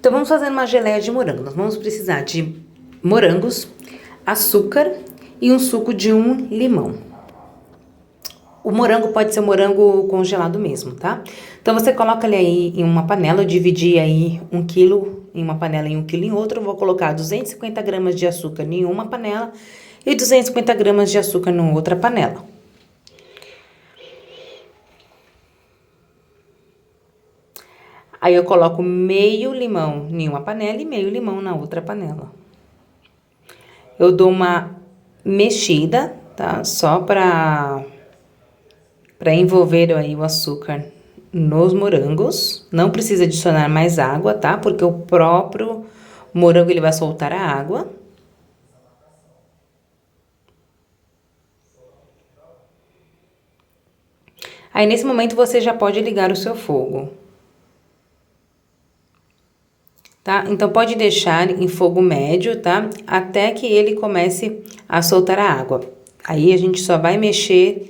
Então, vamos fazer uma geleia de morango. Nós vamos precisar de morangos, açúcar e um suco de um limão. O morango pode ser morango congelado mesmo, tá? Então, você coloca ele aí em uma panela. Eu dividi aí 1 quilo em uma panela e 1 quilo em outra. Eu vou colocar 250 gramas de açúcar em uma panela e 250 gramas de açúcar em outra panela. Aí eu coloco meio limão em uma panela e meio limão na outra panela. Eu dou uma mexida, tá? Só para envolver aí o açúcar nos morangos. Não precisa adicionar mais água, tá? Porque o próprio morango ele vai soltar a água. Aí nesse momento você já pode ligar o seu fogo. Tá? Então pode deixar em fogo médio, tá? Até que ele comece a soltar a água. Aí a gente só vai mexer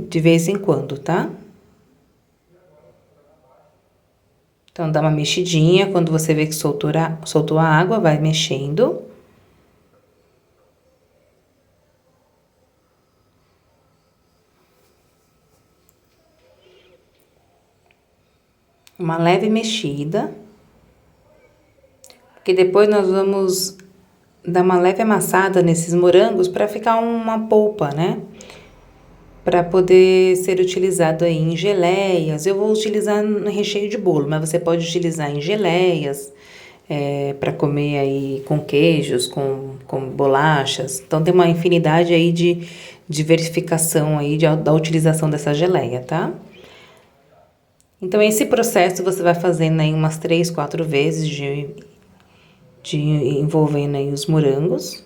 de vez em quando, tá? Então dá uma mexidinha, quando você vê que soltou a água, vai mexendo. Uma leve mexida. Porque depois nós vamos dar uma leve amassada nesses morangos para ficar uma polpa, né? Para poder ser utilizado aí em geleias. Eu vou utilizar no recheio de bolo, mas você pode utilizar em geleias, para comer aí com queijos, com bolachas. Então tem uma infinidade aí de verificação aí da utilização dessa geleia, tá? Então esse processo você vai fazendo aí umas 3, 4 vezes de envolvendo aí os morangos.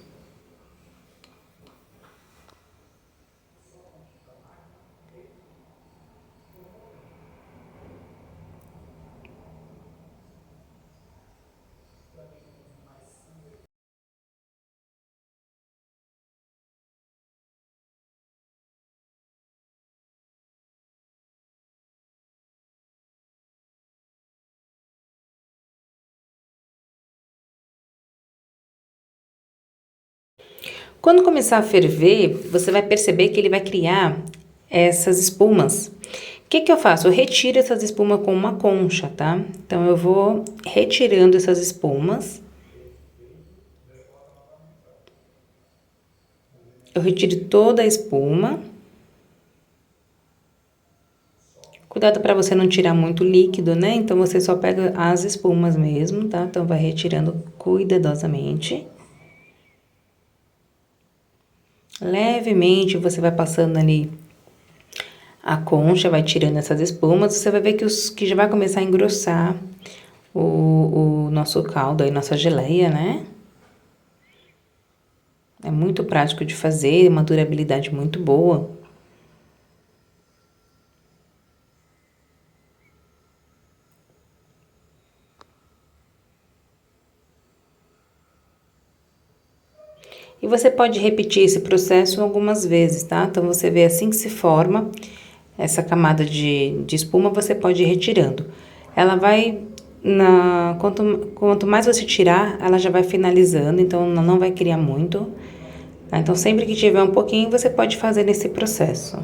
Quando começar a ferver, você vai perceber que ele vai criar essas espumas. O que que eu faço? Eu retiro essas espumas com uma concha, tá? Então eu vou retirando essas espumas. Eu retiro toda a espuma. Cuidado para você não tirar muito líquido, né? Então você só pega as espumas mesmo, tá? Então vai retirando cuidadosamente. Levemente você vai passando ali a concha, vai tirando essas espumas. Você vai ver que já vai começar a engrossar o nosso caldo aí, nossa geleia, né? É muito prático de fazer, uma durabilidade muito boa. E você pode repetir esse processo algumas vezes, tá? Então, você vê assim que se forma essa camada de espuma, você pode ir retirando. Ela vai, quanto mais você tirar, ela já vai finalizando, então não vai criar muito. Tá? Então, sempre que tiver um pouquinho, você pode fazer nesse processo.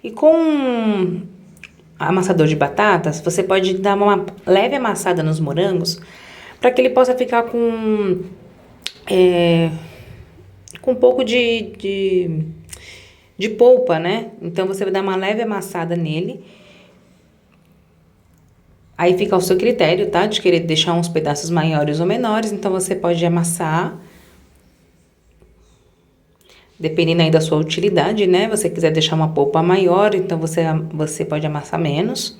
E com amassador de batatas, você pode dar uma leve amassada nos morangos para que ele possa ficar com um pouco de polpa, né? Então você vai dar uma leve amassada nele. Aí fica ao seu critério, tá? De querer deixar uns pedaços maiores ou menores. Então você pode amassar, dependendo aí da sua utilidade, né? Você quiser deixar uma polpa maior, então você pode amassar menos.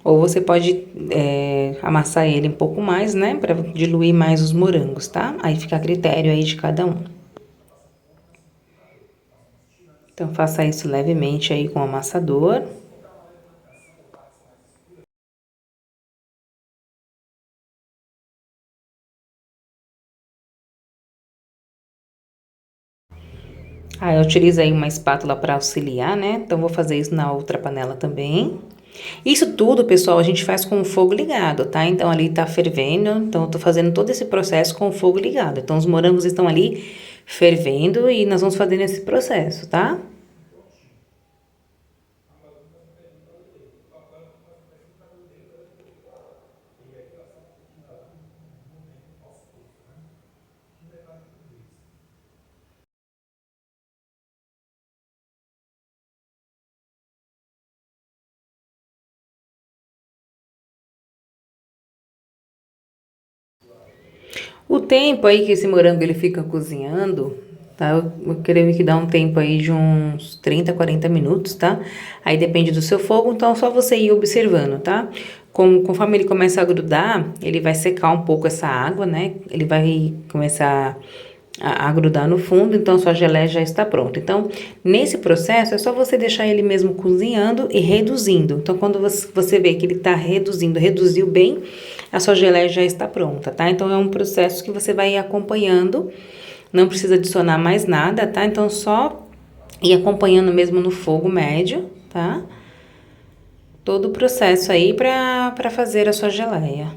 Ou você pode amassar ele um pouco mais, né? Para diluir mais os morangos, tá? Aí fica a critério aí de cada um. Então faça isso levemente aí com o amassador. Aí eu utilizo aí uma espátula para auxiliar, né? Então vou fazer isso na outra panela também. Isso tudo, pessoal, a gente faz com o fogo ligado, tá? Então ali tá fervendo, então eu tô fazendo todo esse processo com o fogo ligado. Então os morangos estão ali fervendo e nós vamos fazendo esse processo, tá? O tempo aí que esse morango ele fica cozinhando, tá? Eu creio que dá um tempo aí de uns 30, 40 minutos, tá? Aí depende do seu fogo, então é só você ir observando, tá? Conforme ele começa a grudar, ele vai secar um pouco essa água, né? Ele vai começar a grudar no fundo, então sua geleia já está pronta. Então, nesse processo, é só você deixar ele mesmo cozinhando e reduzindo. Então, quando você vê que ele está reduzindo, reduziu bem, a sua geleia já está pronta, tá? Então, é um processo que você vai ir acompanhando, não precisa adicionar mais nada, tá? Então, só ir acompanhando mesmo no fogo médio, tá? Todo o processo aí para fazer a sua geleia.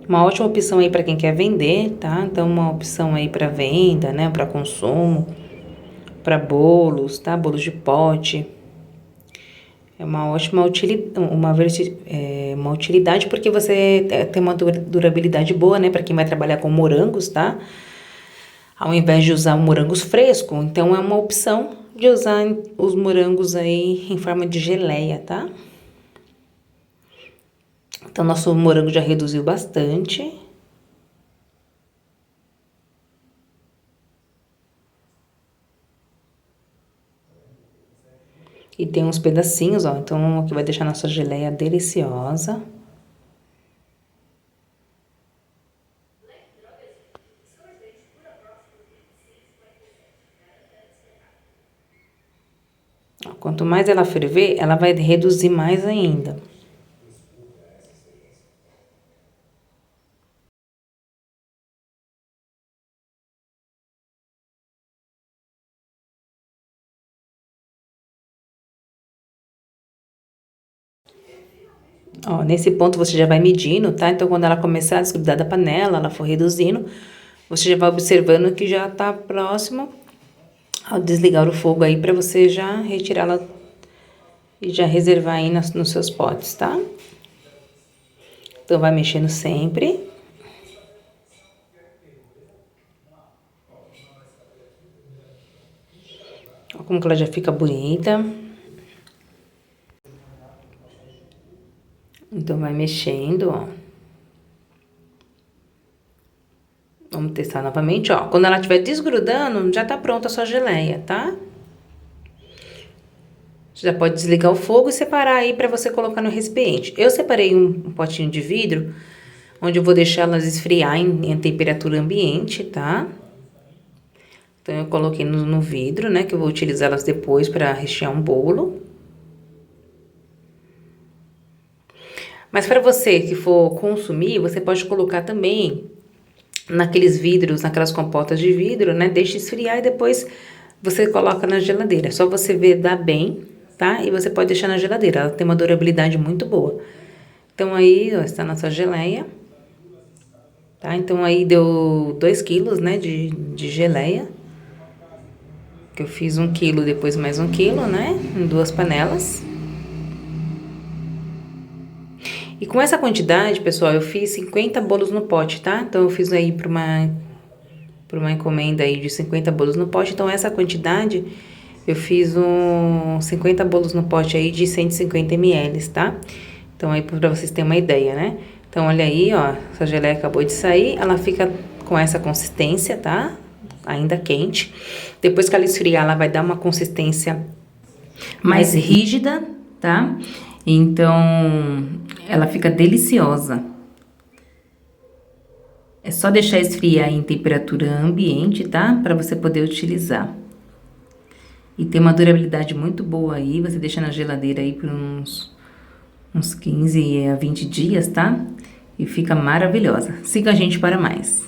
Uma ótima opção aí para quem quer vender, tá? Então, uma opção aí para venda, né? Para consumo, para bolos, tá? Bolos de pote. É uma ótima uma utilidade porque você tem uma durabilidade boa, né? Para quem vai trabalhar com morangos, tá? Ao invés de usar morangos frescos, então é uma opção de usar os morangos aí em forma de geleia, tá? Então, nosso morango já reduziu bastante. E tem uns pedacinhos, ó. Então, o que vai deixar nossa geleia deliciosa. Ó, quanto mais ela ferver, ela vai reduzir mais ainda. Ó, nesse ponto você já vai medindo, tá? Então, quando ela começar a desgrudar da panela, ela for reduzindo, você já vai observando que já tá próximo ao desligar o fogo aí, pra você já retirá-la e já reservar aí nos seus potes, tá? Então, vai mexendo sempre. Ó, como que ela já fica bonita. Então, vai mexendo, ó. Vamos testar novamente, ó. Quando ela estiver desgrudando, já tá pronta a sua geleia, tá? Você já pode desligar o fogo e separar aí pra você colocar no recipiente. Eu separei um potinho de vidro, onde eu vou deixar elas esfriar em temperatura ambiente, tá? Então, eu coloquei no vidro, né? Que eu vou utilizá-las depois pra rechear um bolo. Mas para você que for consumir, você pode colocar também naqueles vidros, naquelas compotas de vidro, né? Deixa esfriar e depois você coloca na geladeira. É só você vedar bem, tá? E você pode deixar na geladeira. Ela tem uma durabilidade muito boa. Então, aí, ó, está a nossa geleia. Tá? Então, aí deu 2 quilos, né? De geleia. Que eu fiz 1 quilo, depois mais 1 quilo, né? Em 2 panelas. E com essa quantidade, pessoal, eu fiz 50 bolos no pote, tá? Então, eu fiz aí para uma encomenda aí de 50 bolos no pote. Então, essa quantidade, eu fiz 50 bolos no pote aí de 150 ml, tá? Então, aí para vocês terem uma ideia, né? Então, olha aí, ó, essa geleia acabou de sair, ela fica com essa consistência, tá? Ainda quente. Depois que ela esfriar, ela vai dar uma consistência mais rígida, tá? Então, ela fica deliciosa. É só deixar esfriar em temperatura ambiente, tá? Para você poder utilizar. E tem uma durabilidade muito boa aí, você deixa na geladeira aí por uns 15 a 20 dias, tá? E fica maravilhosa. Siga a gente para mais.